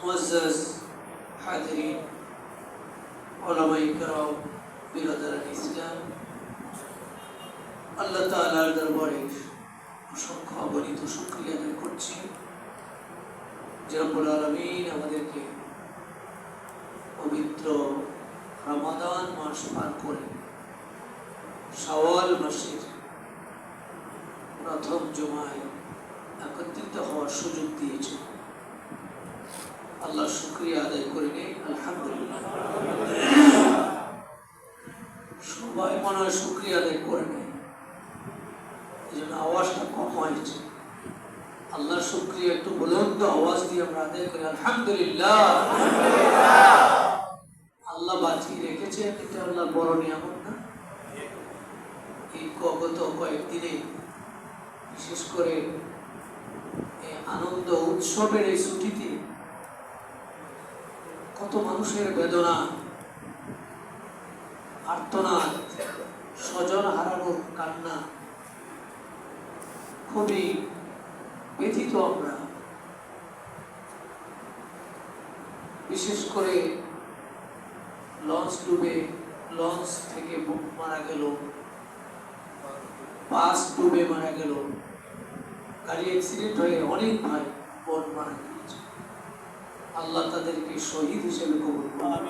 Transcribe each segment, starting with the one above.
মুআজ্জাজ হাজিরিন, উলামায়ে কেরাম, বিরাদারান ইসলাম, আল্লাহ তাআলার দরবারে অসংখ্য অগণিত শুকরিয়া আদায় করছি যে রব্বুল আলামিন আমাদেরকে পবিত্র রমাদান মাস পার করে শাওয়াল মাসের প্রথম জুমায় একত্রিত হওয়ার সুযোগ দিয়েছে। আল্লাহ শুকরিয়া আদায় করে নেই, আলহামদুলিল্লাহ। সবাই মনে হয় শুকরিয়া আদায় করে নেই, এই জন্য আওয়াজটা কম হয়েছে। আল্লাহ শুকরিয়া একটু বুলন্দ আওয়াজ দিয়ে আমরা আদায় করি, আলহামদুলিল্লাহ। আল্লাহ বাঁচিয়ে রেখেছে, এটা আল্লাহ বড় নিয়ামত না? এই গত কয়েকদিনে বিশেষ করে এই আনন্দ উৎসবের এই ছুটিতে কত মানুষের বেদনা, আর্তনাদ, স্বজন হারানোর কান্না, খুবই ব্যথিত আমরা। বিশেষ করে লঞ্চ ডুবে, লঞ্চ থেকে মারা গেল, বাস ডুবে মারা গেল, গাড়ি অ্যাক্সিডেন্ট হয়ে অনেক ভাই বোন মারা গেছে। আল্লাহ তাদেরকে শহীদ হিসেবে কবুল করুন।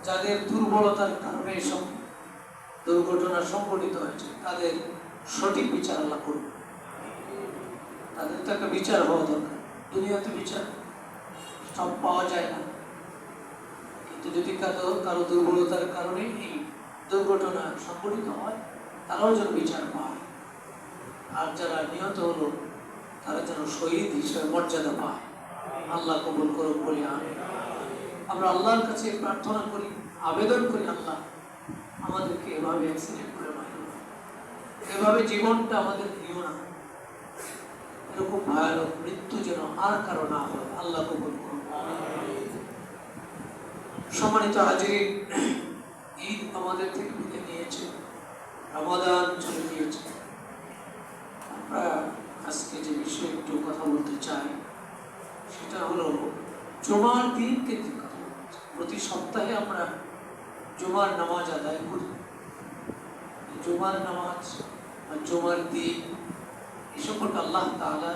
যাদের দুর্বলতার কারণে সব দুর্ঘটনা সংঘটিত হয়েছে তাদের সঠিক বিচার আল্লাহ করুন। তাদের তো একটা বিচার হওয়া দরকার। দুনিয়াতে বিচার সব পাওয়া যায় না, কিন্তু যদি কারো দুর্বলতার কারণে এই দুর্ঘটনা সংঘটিত হয়, তারাও যেন বিচার পায়। আর যারা নিহত হলো তারা যেন শহীদ হিসেবে মর্যাদা পায়। আল্লাহ কবুল করুক বলি আমিন। আমরা আল্লাহর কাছে প্রার্থনা করি, আবেদন করি, আল্লাহ আমাদেরকে এভাবে অ্যাক্সিডেন্ট করে মারিও না, এভাবে জীবনটা আমাদের দিও না, এরকম ভয়ানক মৃত্যু যেন আর কারো না হয়। আল্লাহ কবুল করুন। সম্মানিত হাজিরিন, ঈদ আমাদের থেকে বিদায় নিয়েছে, রমাদান চলে গিয়েছে। আমরা আজকে যে বিষয়ে একটু কথা বলতে চাই সেটা হলো জুমার দিন কেন্দ্রিক কথা। প্রতি সপ্তাহে আমরা জুমার নামাজ আদায় করি। জুমার নামাজ আর জুমার দিন এই সম্পর্কে আল্লাহ তাআলা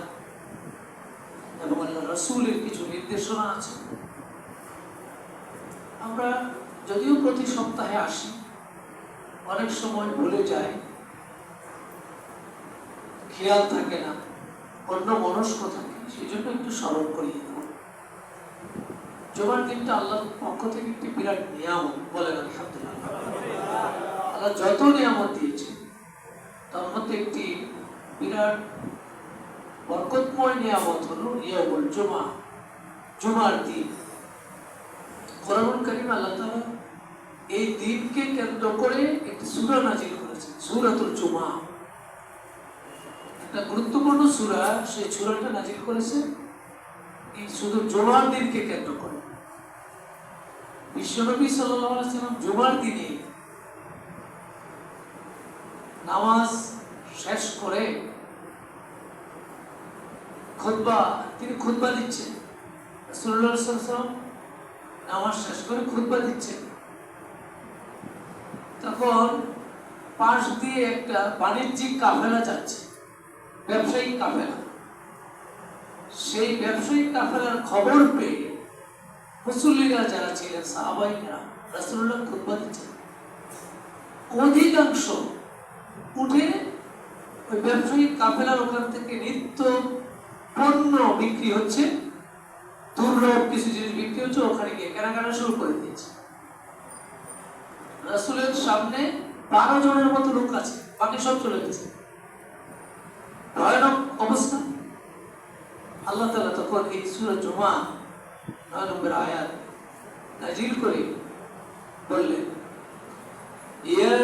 এবং আল্লাহ রাসূলের কিছু নির্দেশনা আছে। আমরা যদিও প্রতি সপ্তাহে আসি, অনেক সময় ভুলে যাই, খেয়াল থাকে না, অন্য মনস্ক থাকে, সেই জন্য একটু স্মরণ করিয়ে দেব। জুমার দিনটা আল্লাহর পক্ষ থেকে একটি বিরাট নিয়ামত, বলেন আলহামদুলিল্লাহ। আল্লাহ যত নিয়ামত দিয়েছে তার মধ্যে একটি বিরাট বরকতময় নিয়ামত হলো ইয়াউমুল জুমা, জুমার দিন। কোরআনুল কারীম আল্লাহ তাআলা এই দিনকে কেন্দ্র করে একটি সূরা নাযিল করেছেন, সূরাতুল জুমা। একটা গুরুত্বপূর্ণ সূরা, সেই সূরাটা নাযিল করেছে এই শুধু জুমার দিনকে কেন্দ্র করে। বিশ্বনবী সাল্লাল্লাহু আলাইহি ওয়াসাল্লাম জুমার দিনে নামাজ শেষ করে তিনি খুতবা দিচ্ছেন। রাসূলুল্লাহ সাল্লাল্লাহু আলাইহি ওয়াসাল্লাম নামাজ শেষ করে খুতবা দিচ্ছেন, তখন পাশ দিয়ে একটা বাণিজ্যিক কাফেলা যাচ্ছে, ব্যবসায়িক কাফেলা। সেই ব্যবসায়িক কাফেলার খবর পেয়ে মুসল্লিরা যারা ছিলেন, সাহাবাইরা, রাসূলুল্লাহ খুতবা দিচ্ছেন, অধিকাংশ উঠে ওই ব্যবসায়িক কাফেলার ওখান থেকে নিত্য পণ্য বিক্রি হচ্ছে, দুর্লভ কিছু জিনিস বিক্রি হচ্ছে, ওখানে গিয়ে কেনাকাটা শুরু করে দিয়েছে। রাসূলের সামনে 12 জনের মতো লোক আছে, বাকি সব চলে গেছে। ভয়ানক অবস্থা। আল্লাহ তাআলা তখন এই সূরা জুমা 9 নম্বর আয়াত নাযিল করে বললেন, ইয়া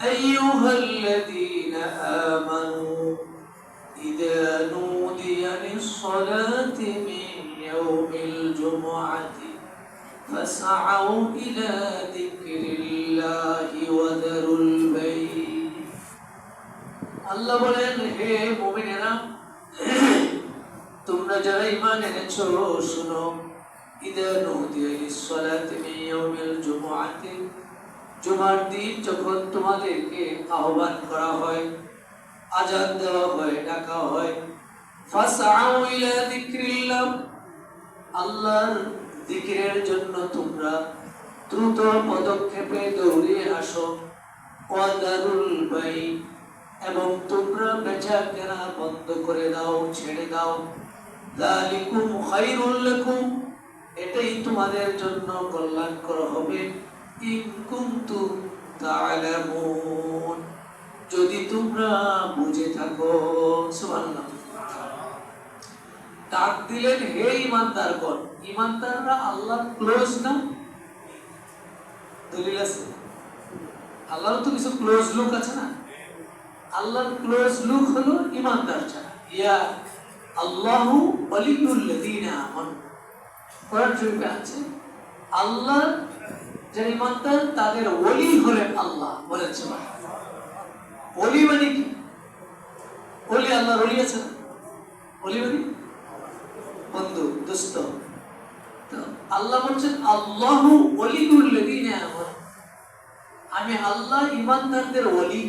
আইয়ুহাল্লাযীনা আমানু ইযা নুদিয়া লিস-সালাতি মিন ইয়াউমিল জুমআতি ফাসআউ ইলা যিকরিল্লাহি ওয়া যারুল বাই'। আল্লাহ বলেন, হে মুমিনেরা, তোমরা যারা ঈমান এনেছো শুনো, ইদা নুদিয়া লিস-সালাতি মিন ইয়াউমিল জুমআতি, জুমার দিন যখন তোমাদেরকে আহ্বান করা হয়, আযান দেওয়া হয়, ডাকা হয়, ফাসআউ ইলা যিকরিল্লাহ, আল্লাহর জিকিরের জন্য তোমরা দ্রুত পদক্ষেপে দৌড়ে আসো, ওয়াদারুল বাই, এবং তোমরা বেচা কেনা বন্ধ করে দাও, ছেড়ে দাও, যালিকুম খায়রুল লাকুম, এটাই তোমাদের জন্য কল্যাণকর হবে, ইন কুনতুম তা'লামুন, যদি তোমরা বুঝে থাকো। সুবহানাল্লাহ। ডাক দিলেন, হে ঈমানদারগণ। ঈমানদাররা আল্লাহর ক্লোজ না? দলিল আছে? আল্লাহর তো কিছু ক্লোজ লোক আছে না? আল্লাহর ক্লোজ লোক হলো ঈমানদার যারা। ইয়া আল্লাহু ওয়ালিয়ুল লাযিনা আমানু, কোরআন শরীফে আছে আল্লাহ যারা ঈমানদার তাদের ওলি হলেন আল্লাহ। বলেন সুবহানাল্লাহ। ওলি মানে কি? ওলি, আল্লাহর ওলি আছে না? ওলি মানে বন্ধু, দোস্ত। তো আল্লাহ বলছেন আল্লাহু ওয়ালিয়ুল লাযিনা আমানু, আমি আল্লাহ ঈমানদারদের ওলি,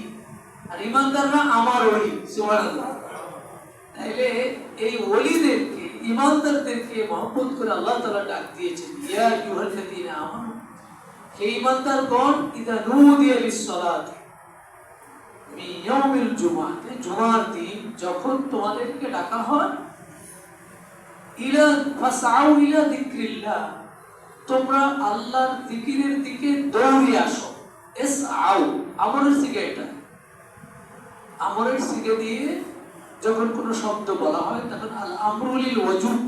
আর ঈমানদাররা আমার ওলি। সুবহানাল্লাহ। তাইলে এই ওলিদেরকে, ঈমানদারদেরকে মহব্বত করে আল্লাহ তাআলা ডাক দিয়েছেন, ইয়া আইয়ুহাল্লাযীনা আমানু, হে ঈমানদারগণ, ইযা নুদিয়া লিস-সালাতি মিন ইয়াউমিল জুমআতি, জুমার দিন যখন তোমাদেরকে ডাকা হয়, ইলা ফাসআউ ইলা যিকরিল্লাহ, তোমরা আল্লাহর জিকিরের দিকে দৌড়ে আসো। ইসআউ আমরের সিগা, এটা আমরের সিগা দিয়ে যখন কোনো শব্দ বলা হয় তখন আল আমরু লিল ওয়াজুব,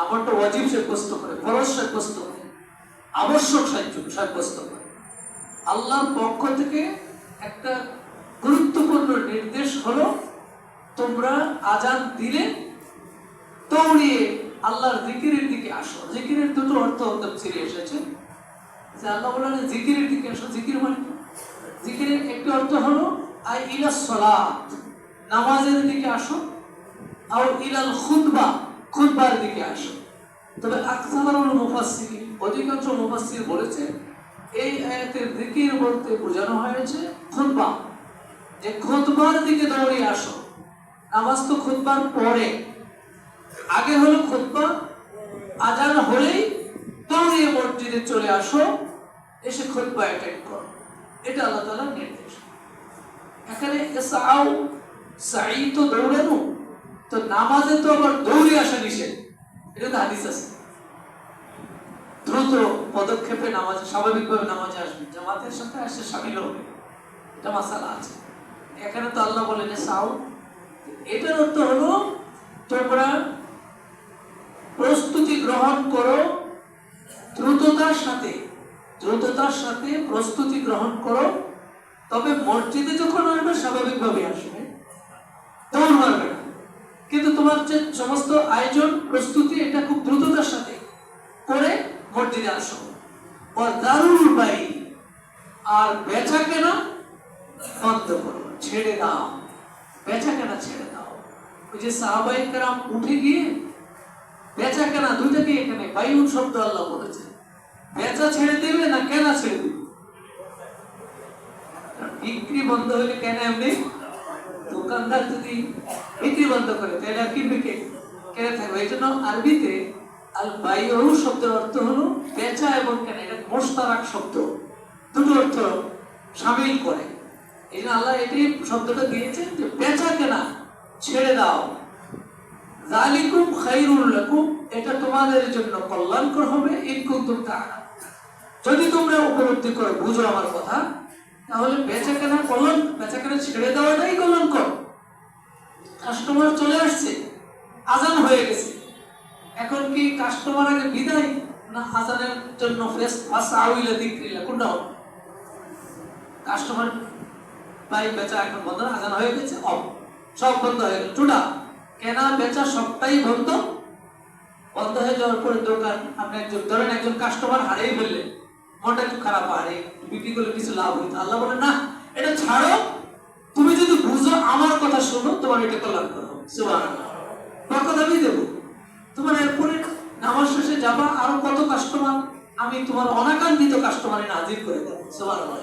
আমরটা ওয়াজিব সাব্যস্ত করে, ফরজ সাব্যস্ত করে, আবশ্যক সাব্যস্ত করে। আল্লাহর পক্ষ থেকে একটা গুরুত্বপূর্ণ নির্দেশ হলো, তোমরা আজান দিলে দৌড়িয়ে আল্লাহর জিকিরের দিকে আসো। জিকিরের দুটো অর্থ তাফসীরে এসেছে যে আল্লাহ বলেন জিকিরের দিকে আসো। জিকির মানে জিকিরের একটি অর্থ হলো আই ইলা সালাত, নামাজের দিকে আসো, আর ইলাল খুতবা, খুতবার দিকে আসো। তবে আকসারুল মুফাসসিরিন, অধিকাংশ মুফাসসির বলেছে এই আয়াতের জিকির বলতে বোঝানো হয়েছে খুতবা, যে খুতবার দিকে দৌড়ে আসো। নামাজ তো খুতবার পরে, আগে হলো খুতবা, আজান হলেই দৌড়িয়ে মসজিদে চলে আসো, এসে খুতবা অ্যাটেন্ড করো। এটা আল্লাহ তাআলার নির্দেশ। এখানে ইসআউ, সাই তো দৌড়ানো, তো নামাজে তো আবার দৌড়ে আসা নিষেধ, এটা তো হাদিস আছে। দ্রুত পদক্ষেপে নামাজে, স্বাভাবিকভাবে নামাজে আসবে, জামাতের সাথে আসে শামিল হবে, এটা মাসালা আছে। এখানে তো আল্লাহ বলেন ইসআউ, এটার অর্থ হলো তোমরা প্রস্তুতি গ্রহণ করো, দ্রুততার সাথে প্রস্তুতি গ্রহণ করো। তবে মসজিদে যখন আসবে স্বাভাবিকভাবে আসবে, দৌড় মারবে না, কিন্তু তোমার যে সমস্ত আয়োজন প্রস্তুতি এটা খুব দ্রুততার সাথে করে মসজিদে আসো। ওয়াদারুল বাই, আর বেচা কেনা বন্ধ করো, ছেড়ে দাও, বেচা কেনা ছেড়ে দাও। ওই যে সাহাবায়ে কেরাম উঠে গিয়ে বেচা কেনা দুইটাকে, এখানে বাইউন শব্দ আল্লাহ বলেছে, বেচা ছেড়ে দেবে না কেনা ছেড়ে দেবে। বিক্রি বন্ধ হলে কেন এমনি, দোকানদার যদি বিক্রি বন্ধ করে তাহলে আর কিনবে কে, কেনা থাকবে। এই জন্য আরবিতে আল বাইউ শব্দের অর্থ হলো বেচা এবং কেনা, এটা মুশতারাক শব্দ, দুটো অর্থ শামিল করে। এই জন্য আল্লাহ এটি শব্দটা দিয়েছেন যে বেচা কেনা ছেড়ে দাও। যালিকুম খায়রুল লাকুম, এটা তোমাদের জন্য কল্যাণকর হবে, ইন কুনতুম তা'লামুন, যদি তোমরা উপলব্ধি করো, বুঝো আমার কথা, তাহলে বেচা কেনা কল্যাণ, বেচা কেনা ছেড়ে দেওয়াটাই কল্যাণকর। কাস্টমার চলে আসছে, আজান হয়ে গেছে, এখন কি কাস্টমার আগে বিদায় না আজানের জন্য ফাসআউ ইলা যিকরিল্লাহ, কোনটা হবে? কাস্টমার ভাই বেচা এখন বন্ধ, আজান হয়ে গেছে, সব বন্ধ হয়ে গেল, টোটাল কেনা বেচা সবটাই বন্ধ। বন্ধ হয়ে যাওয়ার পরে দোকান, আপনি ধরেন একজন কাস্টমার হারিয়ে ফেললেন, মনটা একটু খারাপ, হারে বিক্রি করলে কিছু লাভ হইতো। আল্লাহ বলে না, এটা ছাড়ো, তুমি যদি বুঝো আমার কথা শোনো, তোমার এটা কল্যাণ করো। সুবহানাল্লাহ, বরকত আমি দেব। কাস্টমার আমি তোমার অনাকাঙ্ক্ষিত কাস্টমারে নাজির করে দেবো। সুবহানাল্লাহ।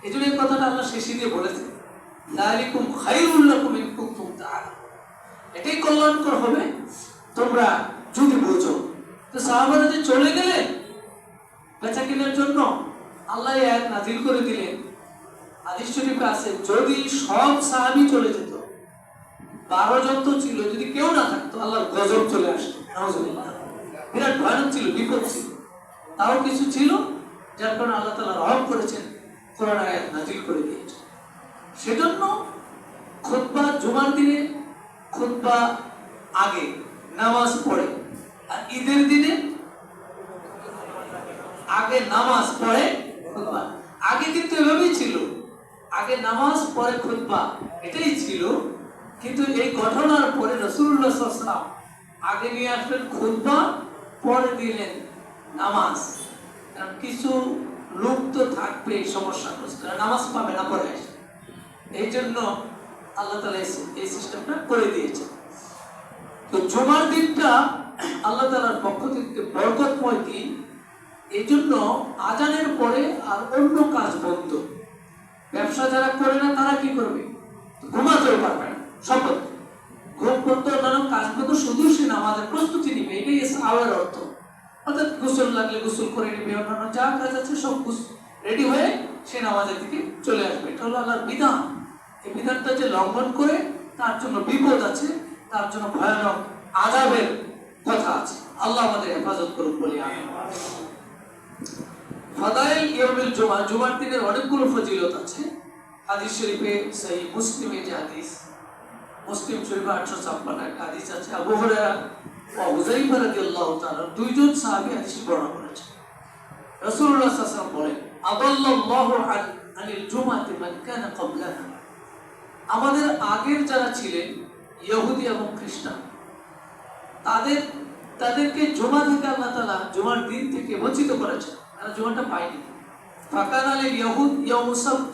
এই জন্য এই কথাটা আল্লাহ শেষে দিয়ে বলেছে, যালিকুম খায়রুল লাকুম ইন কুনতুম তাআলামুন, এটাই কল্যাণকর হবে তোমরা যদি বুঝো। তো সাহাবারা যে চলে গেলেন বেচা কেনার জন্য, আল্লাহ আয়াত নাজিল করে দিলেন। হাদিস শরীফে আছে যদি সব সাহাবী চলে যেত, 12 জন তো ছিল, যদি কেউ না থাকতো আল্লাহর গজব চলে আসতো। নাউজুবিল্লাহ, বিরাট ভয়ানক ছিল, বিপদ ছিল। তাও কিছু ছিল যার কারণে আল্লাহ তাআলা রহম করেছেন, কোরআন আয়াত নাজিল করে দিয়েছেন। সেজন্য খুতবা জুমার দিনে খুতবা আগে নামাজ পড়ে, আর ঈদের দিনে আগে নামাজ পড়ে খুতবা। আগে কিন্তু এভাবেই ছিল, আগে নামাজ পরে খুতবা, এটাই ছিল। কিন্তু এই ঘটনার পরে রাসূলুল্লাহ সাল্লাল্লাহু আলাইহি ওয়াসাল্লাম আগে নিয়ে আসলেন খুতবা, পরে দিলেন নামাজ। কারণ কিছু লোক তো থাকবে সমস্যাগ্রস্ত, নামাজ পাবে না পরে আসে, এই জন্য আল্লাহ তাআলা এই সিস্টেমটা করে দিয়েছেন। তো জুমার দিনটা আল্লাহ তাআলার পক্ষ থেকে বরকতময় দিন। এই জন্য আজানের পরে আর অন্য কাজ বন্ধ। ব্যবসা যারা করে না তারা কি করবে? ঘুমাতেও পারবে না, শপথ। ঘুম বন্ধ, অন্যান্য কাজ বন্ধ, শুধু সে নামাজের প্রস্তুতি নিবে, এটাই আওয়ার অর্থ। অর্থাৎ গোসল লাগলে গোসল করে নিবে, অন্যান্য যা কাজ আছে সব রেডি হয়ে সে নামাজের দিকে চলে আসবে। এটা হলো আল্লাহর বিধান। এই বিধানটা যে লঙ্ঘন করে তার জন্য বিপদ আছে, তার জন্য ভয়ানক আযাবের কথা আছে। আল্লাহ আমাদের হেফাজত করুন বলি আমিন। ফাদাইল ইয়াউমুল জুমআ, জুমার দিনের অনেকগুলো ফজিলত আছে। হাদিস শরীফে সহিহ মুসলিমে যে হাদিস, মুসলিম শরীফে 856 একটা হাদিস আছে। আবু হুরায়রা ও হুযায়ফা রাদিয়াল্লাহু তাআলা দুইজন সাহাবী হাদিস বর্ণনা করেছেন। রাসূলুল্লাহ সাল্লাল্লাহু আলাইহি ওয়াসাল্লাম বলেন, আদাল্লাহু আনিল জুমআতি মান কানা ক্বাবলানা, আমাদের আগের যারা ছিলেন ইহুদি এবং খ্রিস্টান, তাদেরকে জুমা থেকে আল্লাহ তাআলা জুমার দিন থেকে বঞ্চিত করেছেন, তারা জুমাটা পায়নি। ফাকানা লিল ইয়াহুদ ইয়াউমুস সাbt,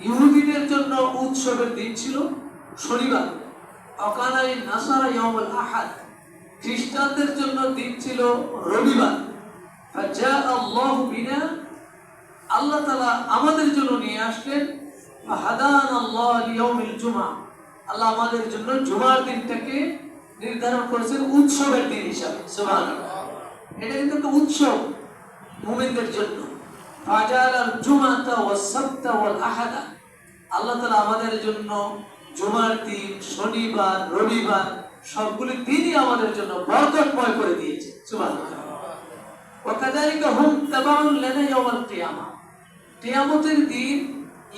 ইহুদিদের জন্য উৎসবের দিন ছিল শনিবার। ফাকানা লিন নাসারা ইয়াউমুল আহাদ, খ্রিস্টানদের জন্য দিন ছিল রবিবার। ফাজা আল্লাহু বিনা, আল্লাহ তাআলা আমাদের জন্য নিয়ে আসলেন ফাহাদান আল্লাহ লিয়াউমিল জুমআ, আল্লাহ আমাদের জন্য জুমার দিনটাকে নির্ধারণ করেছেন উৎসবের দিন হিসাবে। সুবহানাল্লাহ, এটা কিন্তু একটা উৎসব মুমিনদের জন্য। ফাজালাল জুমাতা ওয়াস সাবতা ওয়াল আহাদা, আল্লাহ তাআলা আমাদের জন্য জুমার দিন, শনিবার, রবিবার সবগুলো দিনই আমাদের জন্য বরকতময় করে দিয়েছে। সুবহানাল্লাহ। ওয়া কাযালিকা হুম তাবাউন লানা ইয়াউমাল কিয়ামা, কিয়ামতের দিন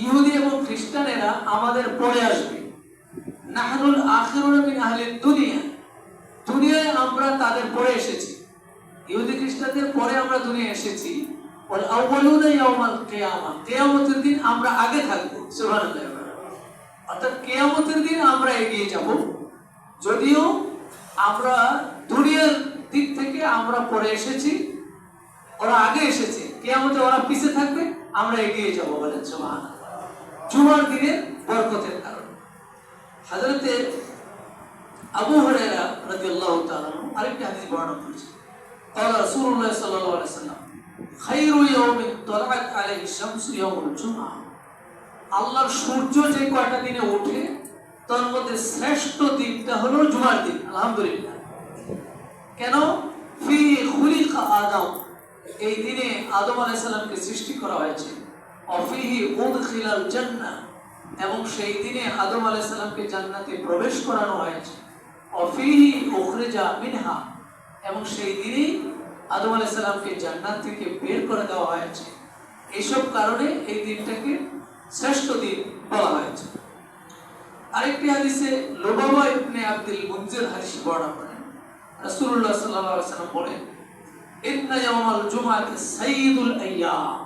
ইহুদি এবং খ্রিস্টানেরা আমাদের পরে আসবে। নাহনুল আখিরুনা মিন আহলিদ দুনিয়া, দুনিয়ায় আমরা তাদের পরে এসেছি, ইহুদি খ্রিস্টানদের পরে আমরা দুনিয়ায় এসেছি। ওয়াল আউয়ালুনা ইয়াউমাল কিয়ামা, কিয়ামতের দিন আমরা আগে থাকব। সুবহানাল্লাহ। অর্থাৎ কিয়ামতের দিন আমরা এগিয়ে যাব, যদিও আমরা দুনিয়ার দিক থেকে আমরা পরে এসেছি, ওরা আগে এসেছে, কিয়ামতে ওরা পিছে থাকবে, আমরা এগিয়ে যাব। বলেন সুবহানাল্লাহ। জুমার দিনের বরকতের কারণে। হযরতে আবু হুরায়রা রাদিয়াল্লাহু তাআলা আরেকটি হাদিস বর্ণনা করেছেন, قال রাসূলুল্লাহ সাল্লাল্লাহু আলাইহি ওয়াসাল্লাম, খায়রু ইয়াউমিন তালাআত আলাইহি শামসু ইয়াউমুল জুমআ, আল্লাহর সূর্য যে কয়টা দিনে ওঠে তার মধ্যে শ্রেষ্ঠ দিনটা হলো জুমার দিন। আলহামদুলিল্লাহ। কেন? ফি খুলিকা আদম, এই দিনে আদম আলাইহিস সালামকে সৃষ্টি করা হয়েছে। অফিহি উদখিলাল জান্নাহ, এবং সেই দিনে আদম আলাইহিস সালামকে জান্নাতে প্রবেশ করানো হয়েছে। অফিহি উখরিজা মিনহা, এবং সেই দিনেই আদম আলাইহিস সালামকে জান্নাত থেকে বের করে দেওয়া হয়েছে। এইসব কারণে এই দিনটাকে শ্রেষ্ঠ দিন বলা হয়েছে। আরেকটি হাদিসে লুবাবা ইবনে আব্দুল মুনজির হাদিস বর্ণনা করেন, রাসূলুল্লাহ সাল্লাল্লাহু আলাইহি ওয়াসাল্লাম বলেন, ইন্না ইয়াউমাল জুমআতি সাইয়্যিদুল আইয়াম,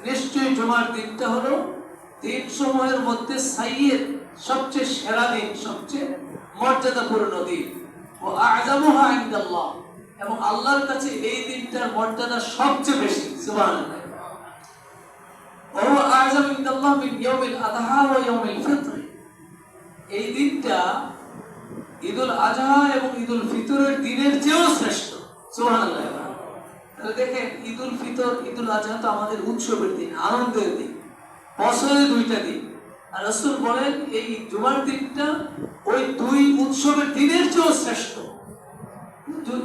নিশ্চয় জুমার দিনটা হলো দিন সমূহের মধ্যে সাইয়্যিদ, সবচেয়ে সেরা দিন, সবচেয়ে মর্যাদাপূর্ণ দিন। ও আ'যামুহা ইনদাল্লাহ, এবং আল্লাহর কাছে এই দিনটার মর্যাদা সবচেয়ে বেশি। সুবহানাল্লাহ। ও আ'যামু ইনদাল্লাহ মিন ইয়াউমিল আযহা ওয়া ইয়াউমিল ফিতর, এই দিনটা ঈদুল আযহা এবং ঈদুল ফিতরের দিনের চেয়েও শ্রেষ্ঠ। সুবহানাল্লাহ। দেখেন ঈদুল ফিতর, ঈদুল আজহা তো আমাদের উৎসবের দিন, আনন্দের দিন, বছরে দুইটা দিন। আর রাসূল বলেন এই জুমার দিনটা ওই দুই উৎসবের দিনের চেয়েও শ্রেষ্ঠ।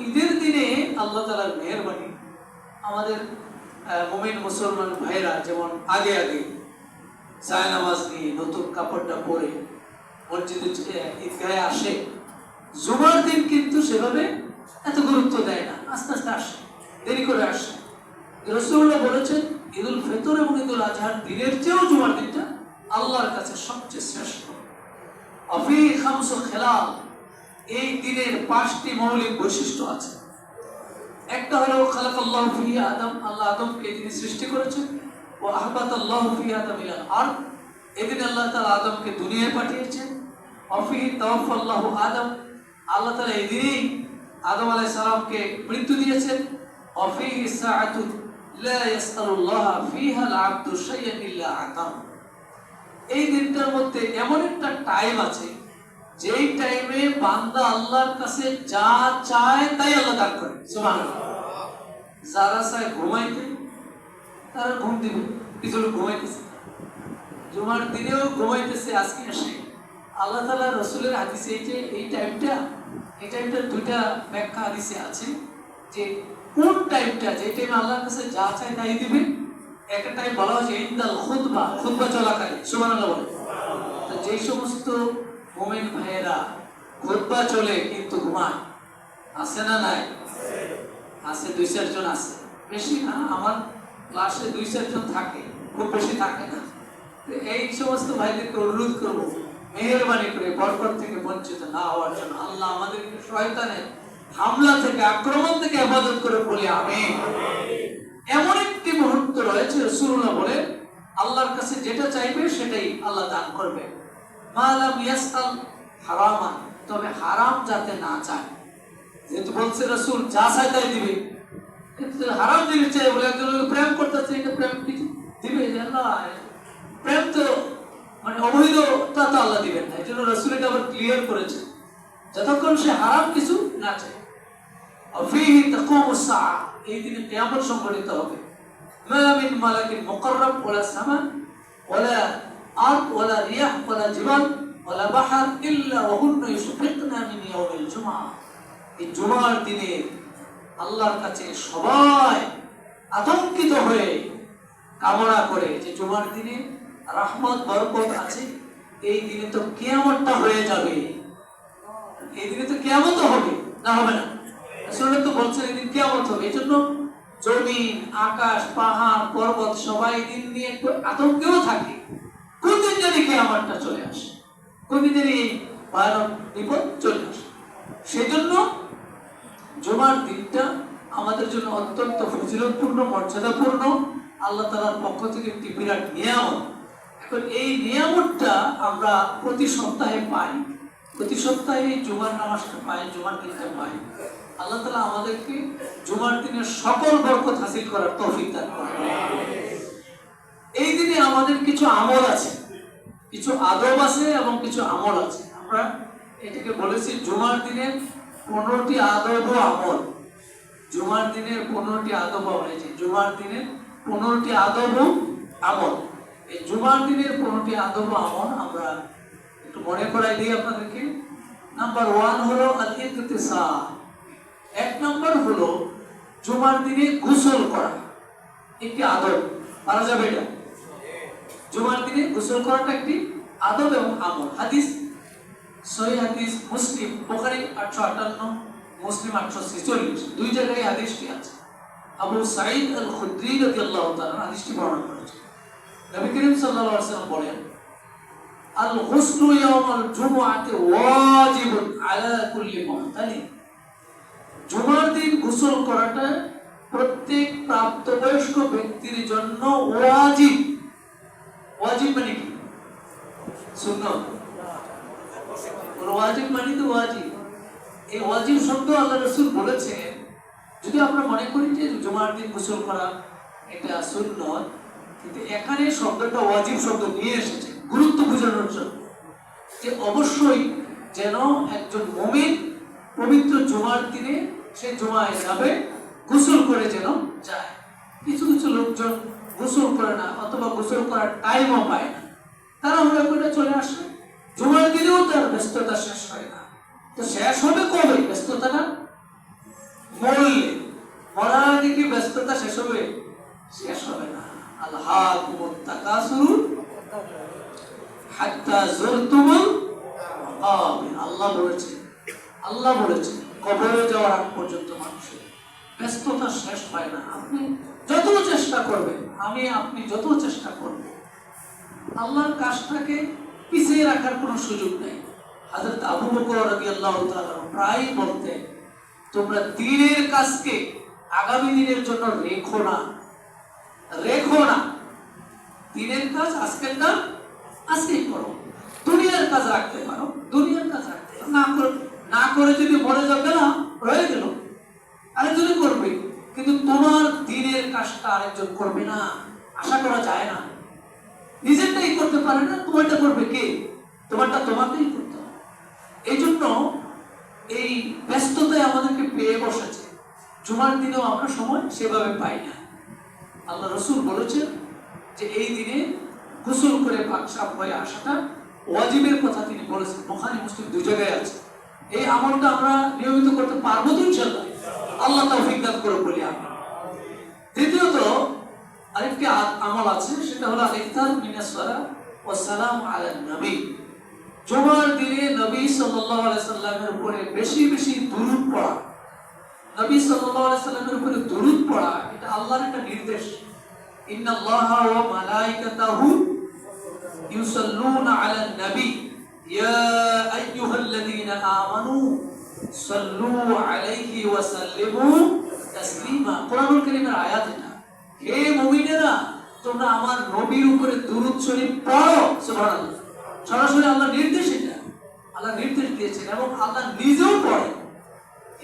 ঈদের দিনে আল্লাহ তাআলার মেহেরবানি আমাদের মুমিন মুসলমান ভাইরা যেমন আগে আগে জায়নামাজ নিয়ে নতুন কাপড়টা পরে মসজিদে ঈদগাহে আসে, জুমার দিন কিন্তু সেভাবে এত গুরুত্ব দেয় না, আস্তে আস্তে আসে, দেরি করে আসে। রাসূলুল্লাহ বলেছেন ঈদুল ফিতর এবং ঈদুল আজহার দিনের চেয়েও জুমার দিনটা আল্লাহর কাছে সবচেয়ে শ্রেষ্ঠ। অফি খামসু খেলাল, এই দিনের 5টি মৌলিক বৈশিষ্ট্য আছে। একটা হলো খালাকাল্লাহু ফিহি আদম, আল্লাহ আদমকে তিনি সৃষ্টি করেছেন। ও আহবাতাল্লাহু ফিহি আদম ইলাল আরদ, এদিন আল্লাহ তাআলা আদমকে দুনিয়ায় পাঠিয়েছেন। অফিহি তাওয়াফাল্লাহু আদম, আল্লাহ তাআলা এদিনেই আদম আলাইহিস সালামকে মৃত্যু দিয়েছেন। অফিহি সাআতুন লা ইয়াসআলুল্লাহ ফিহা আল-আবদু শাইআন ইল্লা আতাহু, এই দিনটার মধ্যে এমন একটা টাইম আছে যেই টাইমে বান্দা আল্লাহর কাছে যা চায় তাই আল্লাহ দান করে। সুবহানাল্লাহ। যারা চায় ঘুমাইতে তারা ঘুম দিবে, কিছু ঘুমাইতেছে, জুমার দিনেও ঘুমাইতেছে। আজকে আসে আল্লাহ তাআলা রাসূলের হাদিসে এই টাইমটা দুইটা ব্যাখ্যা হাদিসে আছে যে কোন টাইমটা, যে টাইমে আল্লাহর কাছে যা চায় তাই দিবে। একটা টাইম বলা হয়েছে ইনদাল খুতবা চলাকালীন। সুবহানাল্লাহ বলে। তো যেই সমস্ত মুমিন ভাইয়েরা খুতবা চলে কিন্তু ঘুমায়, আছে না নাই? আছে, 2-4 জন আছে, বেশি না। আমার ক্লাসে 2-4 জন থাকে, খুব বেশি থাকে না। এই সমস্ত ভাইদেরকে অনুরোধ করবো মেহেরবানি করে বরকত থেকে বঞ্চিত না হওয়ার জন্য। আল্লাহ আমাদেরকে শয়তানের হামলা থেকে, আক্রমণ থেকে হেফাজত করে বলি আমিন। এমন একটি মুহূর্ত রয়েছে, রাসূলুল্লাহ বলেন আল্লাহর কাছে যেটা চাইবে সেটাই আল্লাহ দান করবে। মালাম ইয়াসআল হারামান, তবে হারাম যাতে না চায়। যেহেতু বলছে রাসূল যা চায় তাই দিবে, কিন্তু হারাম জিনিস চাই বলে একজন প্রেম করতেছে, এটা প্রেম দিবে আল্লাহ? প্রেম তো মানে অবৈধতা তো আল্লাহ দিবেন না। এই জন্য রাসূল এটা আবার ক্লিয়ার করেছে, যতক্ষণ সে হারাম কিছু না চায়। ফিহি তাকুমুস সাআ, এই দিনে কিয়ামত সংঘটিত হবে। মা মিন মালাকিন মুকাররাব ওয়ালা সামা ওয়ালা আরদ ওয়ালা রিয়াহ ওয়ালা জিবাল ওয়ালা বাহর ইল্লা ওয়া হুন্না ইশফিকনা মিন ইয়াউমিল জুমআ। এই জুমার দিনে আল্লাহর কাছে সবাই আতঙ্কিত হয়ে কামনা করে যে জুমার দিনে রহমত বরকত আছে, এই দিনে তো কিয়ামতটা হয়ে যাবে, এই দিনে তো কিয়ামত হবে, না হবে না? রাসূলুল্লাহ তো বলছেন এই দিন কিয়ামত হবে। এই জন্য জমিন, আকাশ, পাহাড়, পর্বত সবাই দিন নিয়ে একটু আতঙ্কেও থাকে, কোন দিন জানি কিয়ামতটা চলে আসে, কোন দিন জানি এই ভয়ানক বিপদ চলে আসে। সেজন্য জুমার দিনটা আমাদের জন্য অত্যন্ত ফজিলতপূর্ণ, মর্যাদাপূর্ণ, আল্লাহ তাআলার পক্ষ থেকে একটি বিরাট নিয়ামত। এখন এই নিয়ামতটা আমরা প্রতি সপ্তাহে পাই, প্রতি সপ্তাহে জুমার নামাজটা পাই, জুমার দিনটা পাই। আল্লাহ তাআলা আমাদেরকে জুমার দিনের সকল বরকত হাসিল করার তৌফিক দান করেন। এই দিনে আমাদের কিছু আমল আছে, কিছু আদব আছে এবং কিছু আমল আছে। আমরা এটাকে বলেছি জুমার দিনের 15টি আদব ও আমল। জুমার দিনের 15টি আদব হয়েছে, জুমার দিনের 15টি আদব ও আমল। এই জুমার দিনের 15টি আদব ও আমল আমরা একটু মনে করাই দিই আপনাদেরকে। নাম্বার 1 হলো আল-ইগতিসা। 1 নম্বর হলো জুমার দিনে গোসল করা, একটি আদব। পারা যাবে এটা? জুমার দিনে গোসল করাটা একটি আদব এবং আমল। হাদিস সহিহ হাদিস, মুসলিম, বুখারী 858, মুসলিম 846, দুই জায়গায় হাদিসটি আছে। আবু সাঈদ আল-খুদরি রাদিয়াল্লাহু তাআলা হাদিসটি বর্ণনা করেছেন। নবী করিম সাল্লাল্লাহু আলাইহি ওয়াসাল্লাম বলেন আল-গুসলু ইয়াউমাল জুমআতি ওয়াজিবুন আলা কুল্লি মুহতালিম। জুমার দিন গোসল করাটা প্রত্যেক প্রাপ্তবয়স্ক ব্যক্তির জন্য ওয়াজিব। ওয়াজিব মানে কি? সুন্নাত। ওয়াজিব মানে তো ওয়াজিব। এই ওয়াজিব শব্দ আল্লাহ রাসূল বলেছেন। যদি আমরা মনে করি যে জুমার দিন গোসল করা এটা সুন্নাত, কিন্তু এখানে শব্দটা ওয়াজিব শব্দ নিয়ে এসেছে গুরুত্ব বোঝানোর জন্য, যে অবশ্যই যেন একজন মুমিন পবিত্র জুমার দিনে সে জুমায় যাবে, গোসল করে যেন যায়। কিছু কিছু লোকজন গোসল করে না, অথবা গোসল করার টাইমও পায় না, তারা মনে করে চলে আসে। জুমার দিনেও তার ব্যস্ততা শেষ হয় না। তো শেষ হবে কবে ব্যস্ততাটা? মরলে। মরার আগে কি ব্যস্ততা শেষ হবে? শেষ হবে না। আলহাকুমুত তাকাসুর হাত্তা যুরতুমুল মাকাবির। আল্লাহ বলেছে কবরে যাওয়ার আগ পর্যন্ত মানুষের ব্যস্ততা শেষ হয় না। আপনি যত চেষ্টা করবেন, আপনি যত চেষ্টা করবেন, আল্লাহর কাজটাকে পিছিয়ে রাখার কোনো সুযোগ নেই। হযরত আবু বকর রাদিয়াল্লাহু তাআলা প্রায় বলতেন, তোমরা দ্বীনের কাজকে আগামী দিনের জন্য রেখো না। দ্বীনের কাজ আজকের না আজকেই করো। দুনিয়ার কাজ রাখতে পারো, না করে যদি মরে যাবে না রয়ে গেল, আরেকজনে করবে। কিন্তু তোমার দ্বীনের কাজটা আরেকজন করবে না, আশা করা যায় না। নিজেরটাই করতে পারে না, তোমারটা করবে কে? তোমারটা তোমাকেই করতে হবে। এই জন্য এই ব্যস্ততায় আমাদেরকে পেয়ে বসেছে। জুমার দিনেও আমরা সময় সেভাবে পাই না। আল্লাহ রাসূল বলেছেন যে এই দিনে গোসল করে পাক সাফ হয়ে আসাটা ওয়াজিবের কথা তিনি বলেছেন। বুখারী মুসলিম দুই জায়গায় আছে। এই আমলটা আমরা নিয়মিত করতে পারবো তো ইনশাআল্লাহ? আল্লাহ তৌফিক দান করে বলি আমরা। দ্বিতীয়ত আরেকটি আমল আছে, সেটা হলো ইফতার মিনাস সালাত ওয়া সালাম আলা নবী। জুমার দিনে নবী সাল্লাল্লাহু আলাইহি সাল্লামের উপরে বেশি বেশি দুরূদ পড়া। নবী সাল্লাল্লাহু আলাইহি সাল্লামের উপরে দুরূদ পড়া এটা আল্লাহর একটা নির্দেশ। ইন্নাল্লাহা ওয়া মালাইকাতাহু ইউসাল্লুনা আলান নবী ইয়া আইয়ুহাল্লাযীনা আমানু সাল্লু আলাইহি ওয়া সাল্লিমু তাসলিমা। কোরআনুল কারীমের আয়াত এটা। হে মুমিনেরা, তোমরা আমার নবীর উপরে দুরূদ শরীফ পড়ো। সুবহানাল্লাহ। সরাসরি আল্লাহ নির্দেশ, এটা আল্লাহ নির্দেশ দিয়েছেন এবং আল্লাহ নিজেও পড়েন।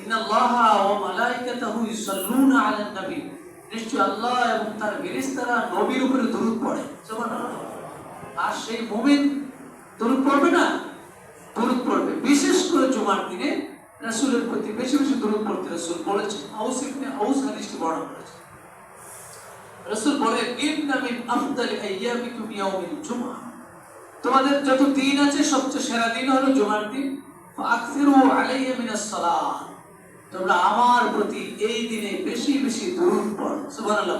ইন্নাল্লাহা ওয়া মালাইকাতাহু ইউসাল্লুনা আলান নবী। নিশ্চয় আল্লাহ এবং তার ফেরেশতারা নবীর উপরে দুরূদ পড়ে। সুবহানাল্লাহ। আর সেই মুমিন দুরূদ পড়বে না? দুরূদ পড়বে। বিশেষ করে জুমার দিনে রাসূলের প্রতি বেশি বেশি দুরূদ পড়তে রাসূল বলেছেন। আউস ইবনে আউস হাদিসটি বর্ণনা করেছেন। রাসূল বলেন, ইন্না মিন আফদালি আইয়ামিকুম ইয়াউমুল জুমআহ। তোমাদের যত দিন আছে সবচেয়ে সেরা দিন হলো জুমার দিন। ফাকসিরু আলাইয়া মিনাস সালাত। তোমরা আমার প্রতি এই দিনে বেশি বেশি দুরূদ পড়ো। সুবহানাল্লাহ।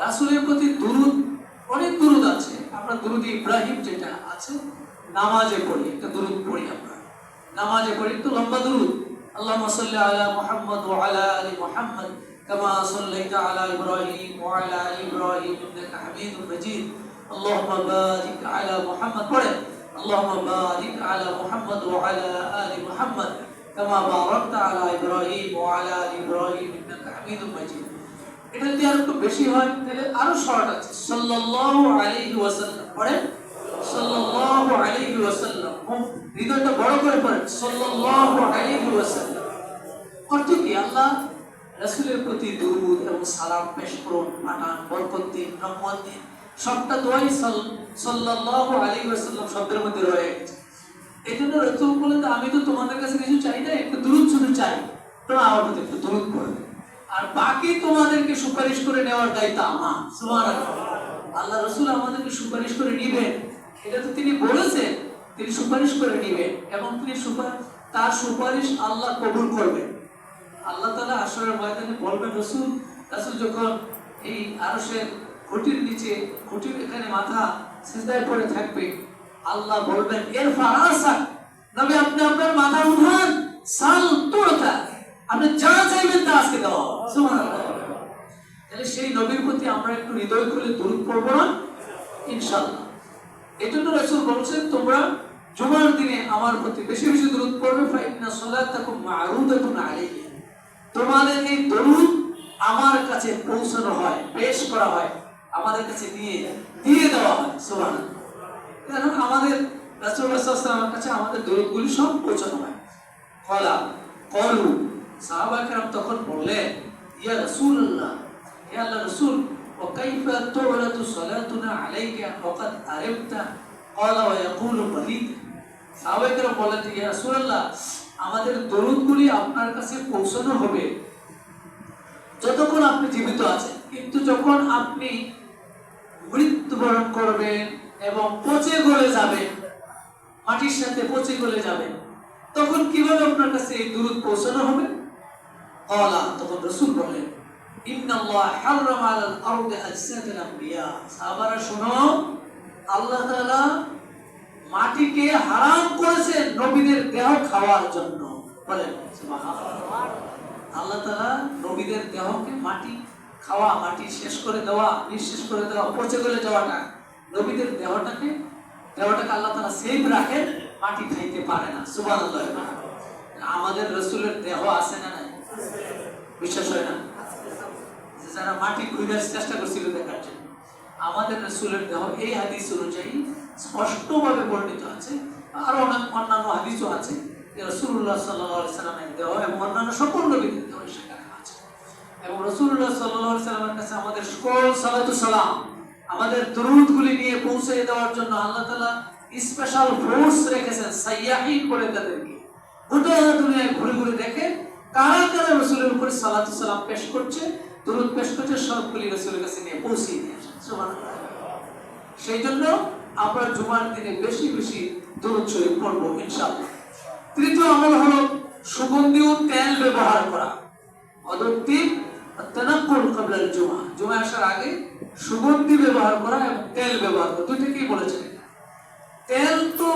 রাসূলের প্রতি দুরূদ, অনেক দুরূদ আছে। আমরা দুরূদ ইব্রাহিম যেটা আছে নামাজে পড়ি, একটা দুরূদ পড়ি আমরা নামাজে পড়ি, তো লম্বা দুরূদ। আল্লাহুম্মা সাল্লি আলা মুহাম্মদ ওয়া আলা আলি মুহাম্মদ কামা সাল্লাইতা আলা ইব্রাহিম ওয়া আলা আলি ইব্রাহিম ইন্নাকা হামিদুম মাজিদ। আল্লাহুম্মা বারিক আলা মুহাম্মদ পড়ে, আল্লাহুম্মা বারিক আলা মুহাম্মদ ওয়া আলা আলি মুহাম্মদ কামা বারাকতা আলা ইব্রাহিম ওয়া আলা আলি ইব্রাহিম ইন্নাকা হামিদুম মাজিদ। এটা যদি আর একটু বেশি হয় তাহলে আরো শর্ট আছে, সাল্লাল্লাহু আলাইহি ওয়াসাল্লাম পড়ে, সাল্লাল্লাহু আলাইহি ওয়াসাল্লাম। হৃদয়টা বড় করে পড়েন, সাল্লাল্লাহু আলাইহি ওয়াসাল্লাম। অর্থ কি? আল্লাহ রাসূলের প্রতি দুরূদ এবং সালাম পেশ করুন, পাঠান, বরকত দিন, রহমত দিন। সবটা দোয়াই সাল্লাল্লাহু আলাইহি ওয়াসাল্লাম শব্দের মধ্যে রয়ে গেছে। এই জন্য রাসূল বলেন, আমি তো তোমাদের কাছে কিছু চাই না, একটু দুরূদ শুধু চাই, তোমরা আমার প্রতি একটু দুরূদ পড়বে, আর বাকি তোমাদেরকে সুপারিশ করে নেওয়ার দায়িত্ব আমার। সুবহানাল্লাহ। আল্লাহ রাসূল আমাদেরকে সুপারিশ করে নেবেন, এটা তো তিনি বলেছেন। তিনি সুপারিশ করে নেবেন এবং তিনি তার সুপারিশ আল্লাহ কবুল করবেন। আল্লাহ তাআলা হাশরের ময়দানে বলবেন, রাসূল যখন এই আরশের খুঁটির নিচে, খুঁটির এখানে মাথা সিজদায় পড়ে থাকবে, আল্লাহ বলবেন, ইরফা রাসাক, নবী আপনি আপনার মাথা উঠান, সাল তুরতা, আপনি যা চাইবেন তা আজকে দেওয়া হবে। সুবহানাল্লাহ। তাহলে সেই নবীর প্রতি আমরা একটু হৃদয় খুলে দুরূদ পড়ব না ইনশাআল্লাহ। এজন্য রাসূল বলেছেন, তোমরা জুমার দিনে আমার প্রতি বেশি বেশি দুরূদ পড়বে। ফাইন্না সালাতাকুম মা'রুদাতুন আলাইহি। তোমাদের এই দুরূদ আমার কাছে পৌঁছানো হয়, পেশ করা হয়, আমাদের কাছে দিয়ে দেওয়া হয়। সুবহানাল্লাহ। কারণ আমাদের রাসূলুল্লাহ সাল্লাল্লাহু আলাইহি ওয়াসাল্লামের কাছে আমাদের দুরূদগুলি সব পৌঁছানো হয়। ক্বালু সাহাবা কেরাম তখন বললেন, ইয়া রাসূলুল্লাহ, হে আল্লাহর রাসূল, ওয়া কাইফা তু'রাদু সালাতুনা আলাইকা ওয়াকাদ আরাফতা? ক্বালা ওয়া ইয়াকুলু বালিদ। সাহাবা কেরাম বললেন, ইয়া রাসূলুল্লাহ, আমাদের দরুদগুলি আপনার কাছে পৌঁছানো হবে যতক্ষণ আপনি জীবিত আছেন, কিন্তু যখন আপনি মৃত্যুবরণ করবেন এবং পচে গলে যাবেন, মাটির সাথে পচে গলে যাবেন, তখন কিভাবে আপনার কাছে এই দুরূদ পৌঁছানো হবে? তখন রাসূল বলেন, ইন্নাল্লাহ হারামা আলাল আরদি আজসাদাল আমবিয়া। সাহাবারা শোনো, আল্লাহ তাআলা মাটিকে হারাম করেছেন নবীদের দেহ খাওয়ার জন্য। বলেন সুবহানাল্লাহ। আল্লাহ তাআলা নবীদের দেহকে মাটি খাওয়া, মাটি শেষ করে দেওয়া, নিঃশেষ করে দেওয়া, পচে গলে যাওয়াটা, নবীদের দেহটাকে আল্লাহ তাআলা সেভ রাখেন, মাটি খাইতে পারে না। সুবহানাল্লাহ। আমাদের রাসূলের দেহ আছে না নাই? বিশ্বাস হয় না? যারা মাটি খুঁজার চেষ্টা করছিল দেখার জন্য, আমাদের রাসূলের দেহ এই হাদিস অনুযায়ী স্পষ্টভাবে বর্ণিত আছে। আরো অন্যান্য হাদিসও আছে যে রাসূলুল্লাহ সাল্লাল্লাহু আলাইহি সাল্লামের দেহ এবং অন্যান্য সকল নবীদের দেহ সেখানে আছে। এবং রাসূলুল্লাহ সাল্লাল্লাহু আলাইহি সাল্লামের কাছে আমাদের সকল সালাতু সালাম, আমাদের দরুদগুলি নিয়ে পৌঁছে দেওয়ার জন্য আল্লাহ তাআলা স্পেশাল ফোর্স রেখেছেন, সাইয়াহিন করে তাদেরকে গোটা দুনিয়ায় ঘুরে ঘুরে দেখে কারা কারা রাসূলের উপর সালাতু সালাম পেশ করছে, দরুদ পেশ করছে, সবগুলি রাসূলের কাছে নিয়ে পৌঁছে দিয়ে আসে। সুবহানাল্লাহ। সেই জন্য আমরা জুমার দিনে বেশি বেশি দরুদ শরীফ পড়ব ইনশাআল্লাহ। তৃতীয় আমল হলো সুগন্ধি ও তেল ব্যবহার করা। অদত্তি তানাক্কুল ক্বাবলা আল জুমআ, জুমা আসার আগে সুগন্ধি ব্যবহার করা এবং তেল ব্যবহার করা, দুইটাকেই বলেছেন। তেল তো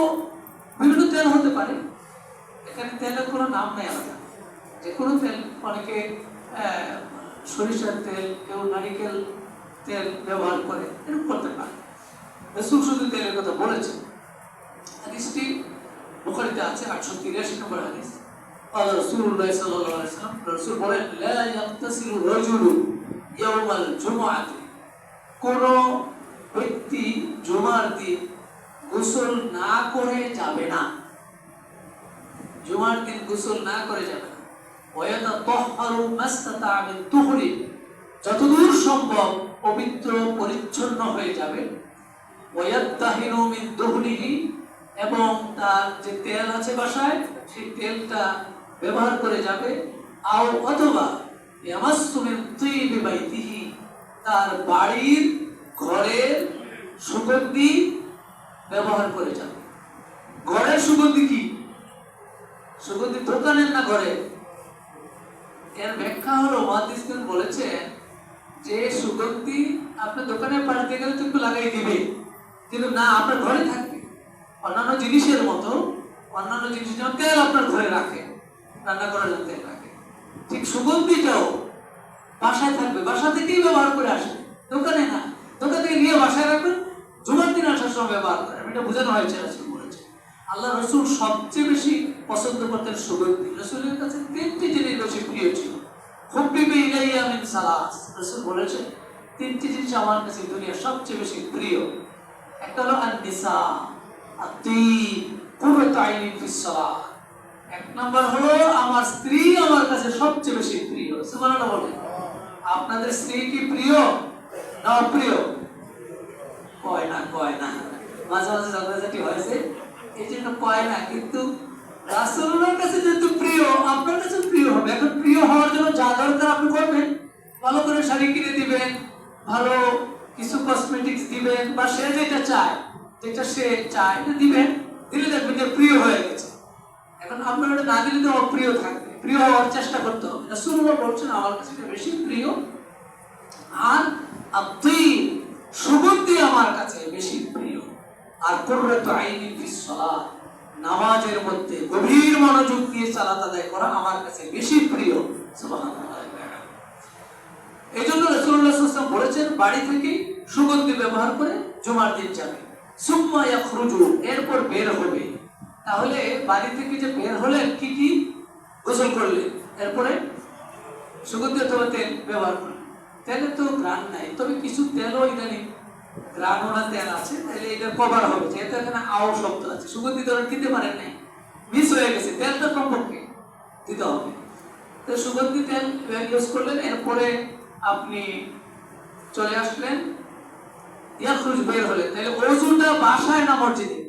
বিভিন্ন তেল হতে পারে, এখানে তেলের কোনো নাম নেই আলাদা, যে কোনো তেল, অনেকে সরিষার তেল, কেউ নারিকেল তেল ব্যবহার করে, এরকম করতে পারে। রাসূল শুধু তেলের কথা বলেছেন। হাদিসটি বুখারীতে আছে, 883 নম্বর হাদিস। আল্লাহ রাসূলুল্লাহ সাল্লাল্লাহু আলাইহি ওয়াসাল্লাম, রাসূল বলেন, লা ইয়াগতাসিলু রাজুলু ইয়াওমাল জুমআতি, কোন ব্যক্তি জুমার দিন গোসল না করে যাবে না, জুমার দিন গোসল না করে যাবে না। ওয়ায়াতাতাহহারু মাসতাতা মিন তুহরি, যতদূর সম্ভব পবিত্র পরিচ্ছন্ন হয়ে যাবে। ওয়ায়াতাহিনু মিন দুহনিহি, এবং তার যে তেল আছে বাসায় সেই তেলটা ব্যবহার করে যাবে। আও অথবা ইয়ামাসসু মিন তিবি বাইতিহি, তার বাড়ির ঘরের সুগন্ধি ব্যবহার করে যাবে। ঘরের সুগন্ধি কি? সুগন্ধি দোকানের না ঘরে? এর ব্যাখ্যা হলো, মুহাদ্দিসগণ বলেছেন যে সুগন্ধি আপনি দোকানে পাঠাতে গেলে তো একটু লাগাই দিবে, কিন্তু না, আপনার ঘরে থাকবে। অন্যান্য জিনিসের মতো, অন্যান্য জিনিস যেমন তেল আপনার ঘরে রাখে, রান্না করার জন্য তেল রাখে, ঠিক সুগন্ধিটাও বাসায় থাকবে, বাসা থেকেই ব্যবহার করে আসবে, দোকানে না। দোকান থেকে নিয়ে বাসায় রাখবেন, জুমার দিন আসার সময় ব্যবহার করেন। এটা বোঝানো হয়েছে, রাসূল বলেছে। আল্লাহ রাসূল সবচেয়ে বেশি পছন্দ করতেন সুগন্ধি। রাসূলের কাছে তিনটি জিনিস বেশি প্রিয় ছিল। হুব্বিবা ইলাইয়া মিন সালাস, রাসূল বলেছেন তিনটি জিনিস আমার কাছে দুনিয়ার সবচেয়ে বেশি প্রিয়। একটা হলো আন-নিসা, আত-তিব, কুররাতু আইনিন ফিস সালাহ। এক নাম্বার হলো আমার স্ত্রী আমার কাছে সবচেয়ে বেশি প্রিয়। সুবহানাল্লাহ বলেন। আপনাদের স্ত্রী কি প্রিয় না অপ্রিয়? কয় না, মাঝে মাঝে ঝগড়াঝাটি হয়েছে, এই জন্য কয় না, কিন্তু রাসূলের কাছে যেহেতু প্রিয়, আপনার কাছে প্রিয় হবে। এখন প্রিয় হওয়ার জন্য যা দরকার আপনি করবেন, ভালো করে শাড়ি কিনে দিবেন, ভালো কিছু কসমেটিক্স দিবেন, বা সে যেটা চায়, যেটা সে চায় এটা দিবেন, দিলে দেখবেন যে প্রিয় হয়ে গেছে। এখন আপনার ওটা না দিলে তো অপ্রিয় থাকবে, প্রিয় হওয়ার চেষ্টা করতে হবে। রাসূলুল্লাহ বলছেন আমার কাছে এটা বেশি প্রিয়। আর আপনি সুগন্ধি আমার কাছে বেশি প্রিয়। আর কুররাতু আইনিন ফিস সালাহ, নামাজের মধ্যে গভীর মনোযোগ দিয়ে সালাত আদায় করা আমার কাছে বেশি প্রিয়। সুবহানাল্লাহ। এইজন্য রাসূলুল্লাহ সাল্লাল্লাহু আলাইহি ওয়াসাল্লাম বলেছেন বাড়ি থেকে সুগন্ধি ব্যবহার করে জুমার দিন যাবে। সুম্মা ইয়াখরুজু, এরপর বের হবে। তাহলে বাড়ি থেকে যে বের হলেন, কি কি গোসল করলেন, এরপরে সুগন্ধি অথবা তেল ব্যবহার করলেন। তেলে তো গ্রান নাই, তবে কিছু তেলও ইদানিং গ্রানোলা তেল আছে, তাহলে এটা কভার হবে, যেহেতু এখানে আও শব্দ আছে। সুগন্ধি ধরেন দিতে পারেন নাই, মিস হয়ে গেছে, তেলটা কমপক্ষে দিতে হবে। তো সুগন্ধি তেল ইউজ করলেন, এরপরে আপনি চলে আসলেন, ইয়াখরুজ, বের হলেন। তাহলে ওযুটা বাসায় না মসজিদে?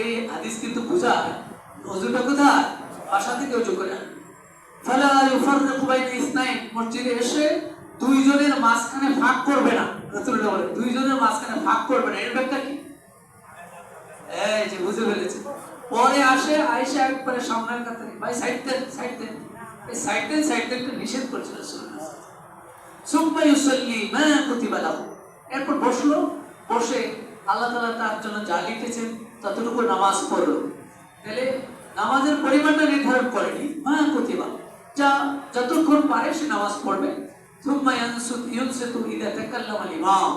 এই হাদিস কিন্তু বোঝায় ওযুটা কোথায়? বাসা থেকে ওযু করে। ফালা ইউফাররিকু বাইনা ইসনাইন, মসজিদে এসে দুইজনের মাঝখানে ভাগ করবে না। রাসূলুল্লাহ বলেন দুইজনের মাঝখানে ভাগ করবে না। এর ব্যাখ্যা কি? এই যে বুঝে ফেলেছে। পরে আসে আয়েশা একবারে সামনের কাতারে, ভাই সাইড দেন, সাইড দেন, এই সাইড দেন নিষেধ করেছিল রাসূলুল্লাহ। সুম্মা ইউসাল্লি মা কুতিবা লাহু, এরপর বসলো, বসে আল্লাহ তাআলা তার জন্য যা লিখেছেন ততটুকু নামাজ পড়লো। তাহলে নামাজের পরিমাণটা নির্ধারণ করেনি, মা কুতিবা, যা যতক্ষণ পারে সে নামাজ পড়বে। সুম্মা ইউনসিতু ইযা তাকাল্লামা ইমাম,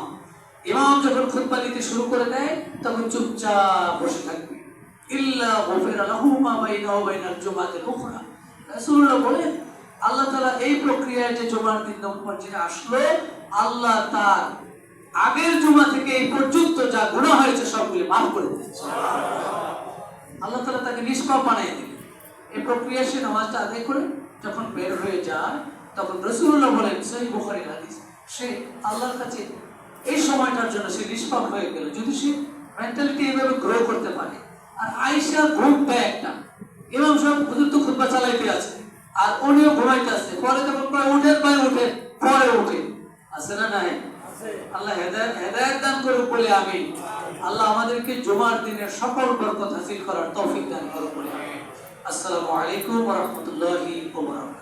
ইমাম যখন খুতবা দিতে শুরু করে দেয় তখন চুপচাপ বসে থাকবে। ইল্লা গুফিরা লাহু মা বাইনাহু ওয়া বাইনাল জুমাতিল উখরা। রাসূলুল্লাহ বলেন আল্লাহ তাআলা এই প্রক্রিয়ায় যে জুমার দিন মসজিদে আসলো, আল্লাহ তার আগের জুমা থেকে এই পর্যন্ত যা গুনাহ হয়েছে সবগুলো মাফ করে দিয়েছে। আল্লাহ তাআলা তাকে নিষ্পাপ বানিয়ে দিলেন। এই প্রক্রিয়া সে নামাজটা আদায় করে যখন বের হয়ে যায় তখন রাসূলুল্লাহ বলেন, সহিহ বুখারীর হাদিস, সে আল্লাহর কাছে এই সময়টার জন্য সে নিষ্পাপ হয়ে গেল, যদি সে মেন্টালিটি এভাবে গ্রো করতে পারে। আর আয়েশা গ্রুপ দেয় একটা, ইমাম সাহেব হুজুর তো খুতবা চালাইতে আছে আর উনিও ঘুমাইতে আছে, পরে যখন প্রায় উঠেন ভাই উঠে, পরে উঠে আছে না নাই? আল্লাহ হেদায়েত দান করুক বলে আমিন। আল্লাহ আমাদেরকে জুমার দিনের সকল বরকত হাসিল করার তৌফিক দান করুক বলে আমিন। আসসালামু আলাইকুম ওয়া রাহমাতুল্লাহি ওয়া বারাকাতুহু।